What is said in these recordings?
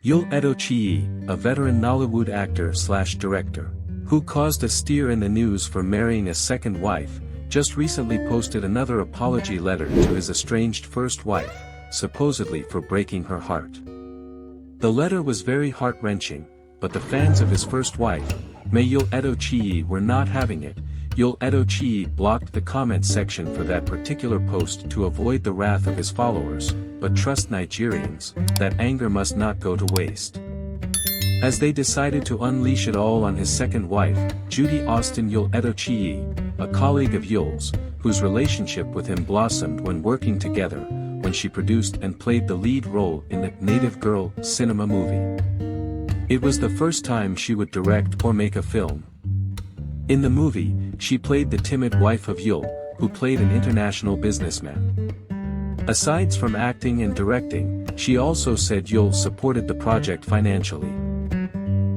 Yul Edochie, a veteran Nollywood actor/director, who caused a stir in the news for marrying a second wife, just recently posted another apology letter to his estranged first wife, supposedly for breaking her heart. The letter was very heart-wrenching, but the fans of his first wife, Yul Edochie, were not having it. Yul Edochie blocked the comment section for that particular post to avoid the wrath of his followers, but trust Nigerians, that anger must not go to waste. As they decided to unleash it all on his second wife, Judy Austin Yul Edochie, a colleague of Yul's, whose relationship with him blossomed when working together, when she produced and played the lead role in the Native Girl cinema movie. It was the first time she would direct or make a film. In the movie, she played the timid wife of Yul, who played an international businessman. Aside from acting and directing, she also said Yul supported the project financially.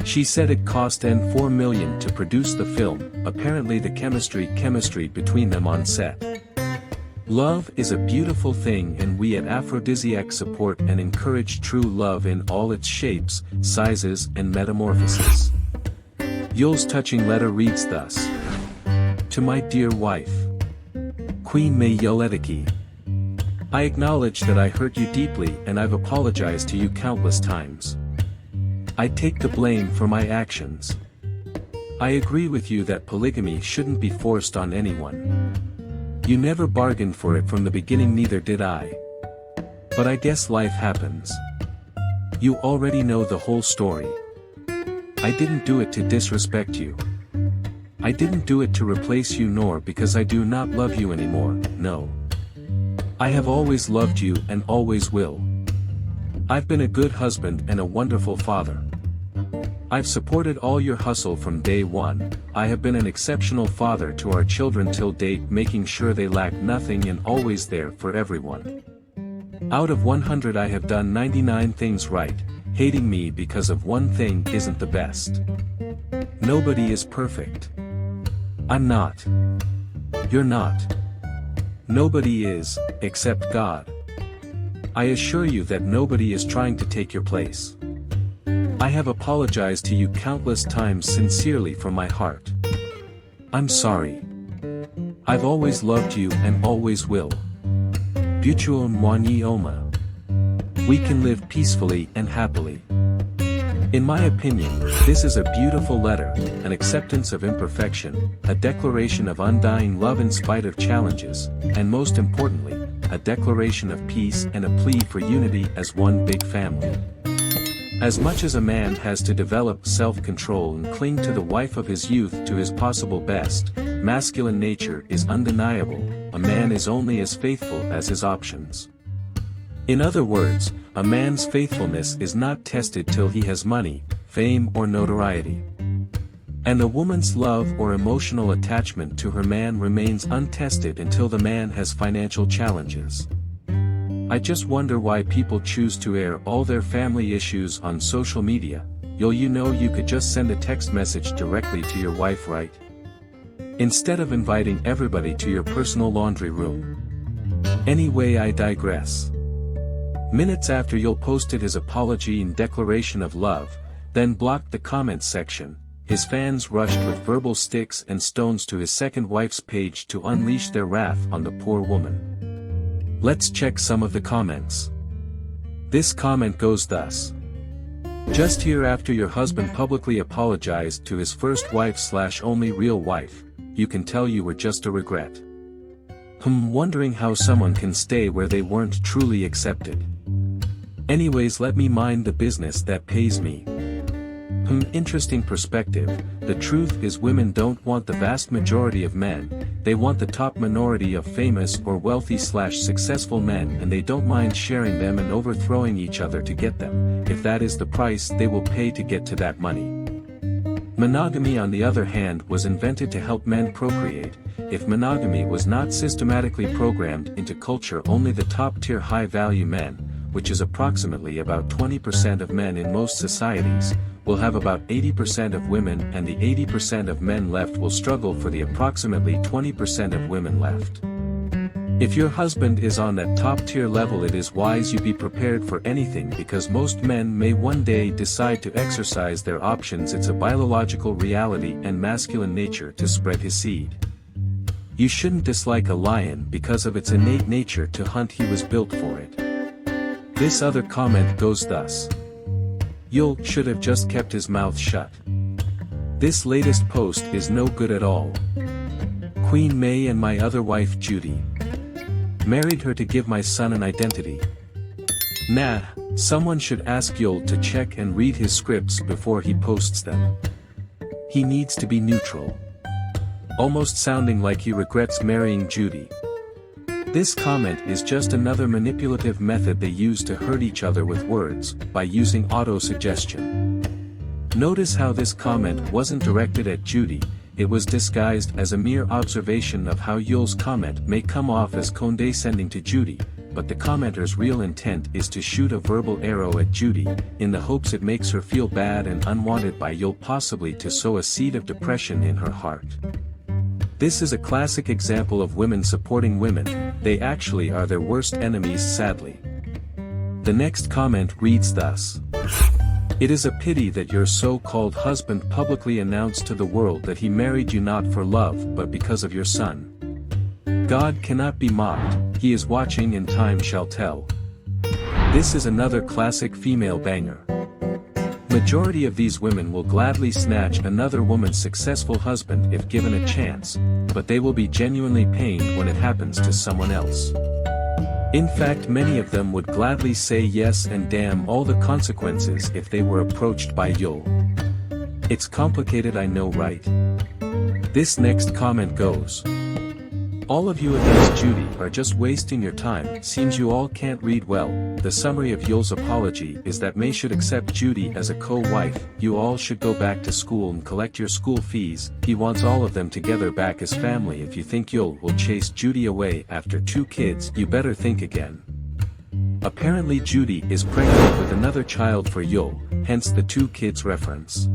She said it cost $4 million to produce the film, apparently the chemistry between them on set. Love is a beautiful thing, and we at Aphrodisiac support and encourage true love in all its shapes, sizes and metamorphoses. Yul's touching letter reads thus. To my dear wife, Queen Yul Edochie, I acknowledge that I hurt you deeply and I've apologized to you countless times. I take the blame for my actions. I agree with you that polygamy shouldn't be forced on anyone. You never bargained for it from the beginning, neither did I. But I guess life happens. You already know the whole story. I didn't do it to disrespect you. I didn't do it to replace you, nor because I do not love you anymore, no. I have always loved you and always will. I've been a good husband and a wonderful father. I've supported all your hustle from day one. I have been an exceptional father to our children till date, making sure they lack nothing and always there for everyone. Out of 100 I have done 99 things right. Hating me because of one thing isn't the best. Nobody is perfect. I'm not. You're not. Nobody is, except God. I assure you that nobody is trying to take your place. I have apologized to you countless times sincerely from my heart. I'm sorry. I've always loved you and always will. Butuo Mwanyi Oma. We can live peacefully and happily. In my opinion, this is a beautiful letter, an acceptance of imperfection, a declaration of undying love in spite of challenges, and most importantly, a declaration of peace and a plea for unity as one big family. As much as a man has to develop self-control and cling to the wife of his youth to his possible best, masculine nature is undeniable. A man is only as faithful as his options. In other words, a man's faithfulness is not tested till he has money, fame or notoriety. And a woman's love or emotional attachment to her man remains untested until the man has financial challenges. I just wonder why people choose to air all their family issues on social media. You know you could just send a text message directly to your wife, right? Instead of inviting everybody to your personal laundry room. Anyway, I digress. Minutes after Yul posted his apology and declaration of love, then blocked the comments section, his fans rushed with verbal sticks and stones to his second wife's page to unleash their wrath on the poor woman. Let's check some of the comments. This comment goes thus. Just here after your husband publicly apologized to his first wife/only real wife, you can tell you were just a regret. Wondering how someone can stay where they weren't truly accepted. Anyways, let me mind the business that pays me. Interesting perspective. The truth is women don't want the vast majority of men, they want the top minority of famous or wealthy/successful men, and they don't mind sharing them and overthrowing each other to get them, if that is the price they will pay to get to that money. Monogamy, on the other hand, was invented to help men procreate. If monogamy was not systematically programmed into culture, only the top-tier high-value men, which is approximately about 20% of men in most societies, will have about 80% of women, and the 80% of men left will struggle for the approximately 20% of women left. If your husband is on that top-tier level, it is wise you be prepared for anything, because most men may one day decide to exercise their options. It's a biological reality and masculine nature to spread his seed. You shouldn't dislike a lion because of its innate nature to hunt. He was built for it. This other comment goes thus. Yul should have just kept his mouth shut. This latest post is no good at all. Queen May and my other wife Judy. Married her to give my son an identity. Nah, someone should ask Yul to check and read his scripts before he posts them. He needs to be neutral. Almost sounding like he regrets marrying Judy. This comment is just another manipulative method they use to hurt each other with words, by using auto-suggestion. Notice how this comment wasn't directed at Judy. It was disguised as a mere observation of how Yul's comment may come off as condescending to Judy, but the commenter's real intent is to shoot a verbal arrow at Judy, in the hopes it makes her feel bad and unwanted by Yul, possibly to sow a seed of depression in her heart. This is a classic example of women supporting women. They actually are their worst enemies, sadly. The next comment reads thus. It is a pity that your so-called husband publicly announced to the world that he married you not for love but because of your son. God cannot be mocked, he is watching and time shall tell. This is another classic female banger. Majority of these women will gladly snatch another woman's successful husband if given a chance, but they will be genuinely pained when it happens to someone else. In fact, many of them would gladly say yes and damn all the consequences if they were approached by Yul. It's complicated, I know, right? This next comment goes. All of you against Judy are just wasting your time. Seems you all can't read well. The summary of Yul's apology is that May should accept Judy as a co-wife. You all should go back to school and collect your school fees. He wants all of them together back as family. If you think Yul will chase Judy away after 2 kids, you better think again. Apparently Judy is pregnant with another child for Yul, hence the 2 kids reference.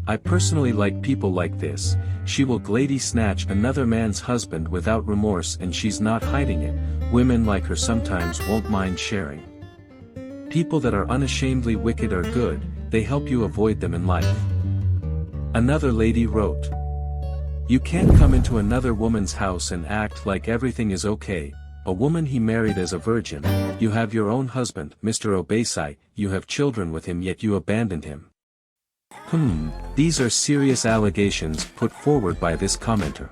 I personally like people like this. She will gladly snatch another man's husband without remorse, and she's not hiding it. Women like her sometimes won't mind sharing. People that are unashamedly wicked are good, they help you avoid them in life. Another lady wrote. You can't come into another woman's house and act like everything is okay. A woman he married as a virgin. You have your own husband, Mr. Edochie, you have children with him, yet you abandoned him. These are serious allegations put forward by this commenter.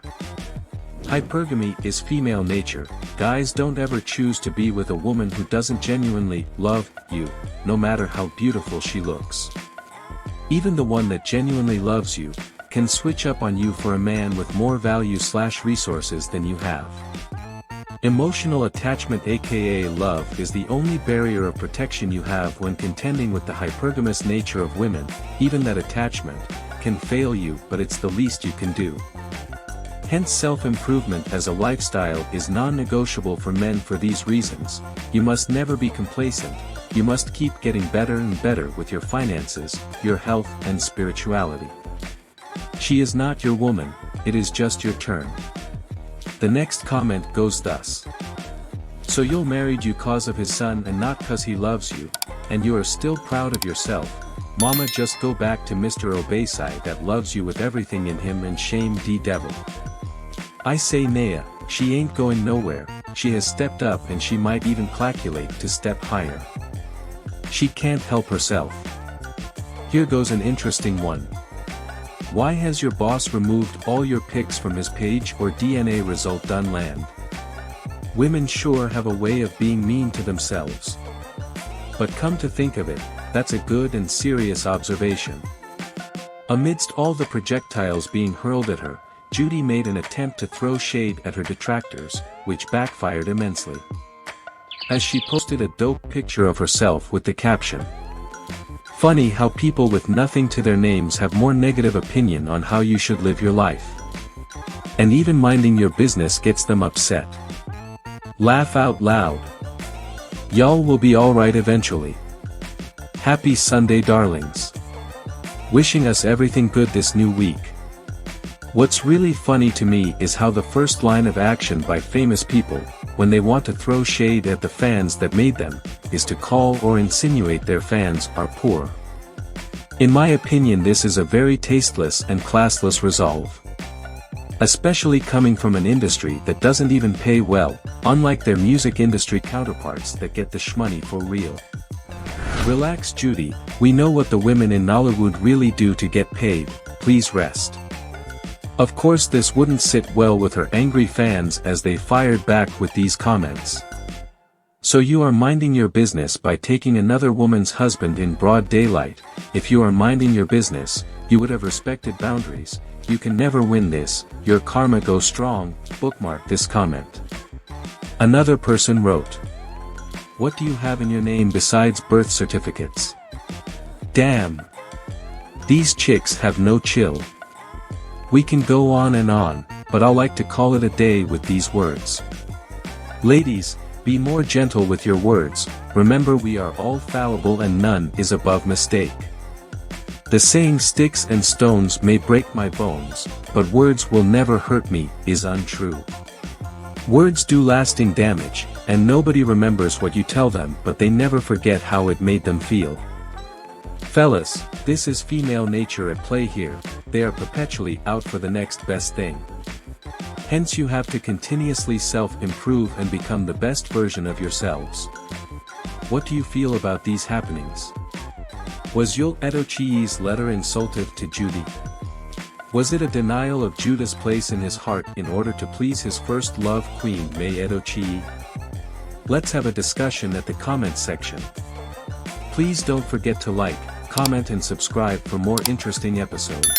Hypergamy is female nature. Guys, don't ever choose to be with a woman who doesn't genuinely love you, no matter how beautiful she looks. Even the one that genuinely loves you can switch up on you for a man with more value/resources than you have. Emotional attachment, aka love, is the only barrier of protection you have when contending with the hypergamous nature of women. Even that attachment can fail you, but it's the least you can do. Hence, self-improvement as a lifestyle is non-negotiable for men. For these reasons, you must never be complacent. You must keep getting better and better with your finances, your health and spirituality. She is not your woman, it is just your turn. The next comment goes thus. So Yul married you cause of his son and not cause he loves you, and you are still proud of yourself. Mama, just go back to Mr. Edochie that loves you with everything in him, and shame the devil. I say Naya, she ain't going nowhere. She has stepped up and she might even calculate to step higher. She can't help herself. Here goes an interesting one. Why has your boss removed all your pics from his page or DNA result done land? Women sure have a way of being mean to themselves. But come to think of it, that's a good and serious observation. Amidst all the projectiles being hurled at her, Judy made an attempt to throw shade at her detractors, which backfired immensely. As she posted a dope picture of herself with the caption, "Funny how people with nothing to their names have more negative opinion on how you should live your life. And even minding your business gets them upset. Laugh out loud. Y'all will be alright eventually. Happy Sunday, darlings. Wishing us everything good this new week." What's really funny to me is how the first line of action by famous people, when they want to throw shade at the fans that made them, is to call or insinuate their fans are poor. In my opinion, this is a very tasteless and classless resolve. Especially coming from an industry that doesn't even pay well, unlike their music industry counterparts that get the shmoney for real. Relax, Judy, we know what the women in Nollywood really do to get paid, please rest. Of course, this wouldn't sit well with her angry fans as they fired back with these comments. So you are minding your business by taking another woman's husband in broad daylight. If you are minding your business, you would have respected boundaries. You can never win this, your karma goes strong. Bookmark this comment. Another person wrote, "What do you have in your name besides birth certificates? Damn. These chicks have no chill." We can go on, but I'll like to call it a day with these words. Ladies, be more gentle with your words. Remember, we are all fallible and none is above mistake. The saying sticks and stones may break my bones, but words will never hurt me is untrue. Words do lasting damage, and nobody remembers what you tell them, but they never forget how it made them feel. Fellas, this is female nature at play here. They are perpetually out for the next best thing. Hence you have to continuously self-improve and become the best version of yourselves. What do you feel about these happenings? Was Yul Edochie's letter insultive to Judy? Was it a denial of Judah's place in his heart in order to please his first love, Queen May Edochie? Let's have a discussion at the comments section. Please don't forget to like, comment and subscribe for more interesting episodes.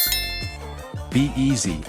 Be easy.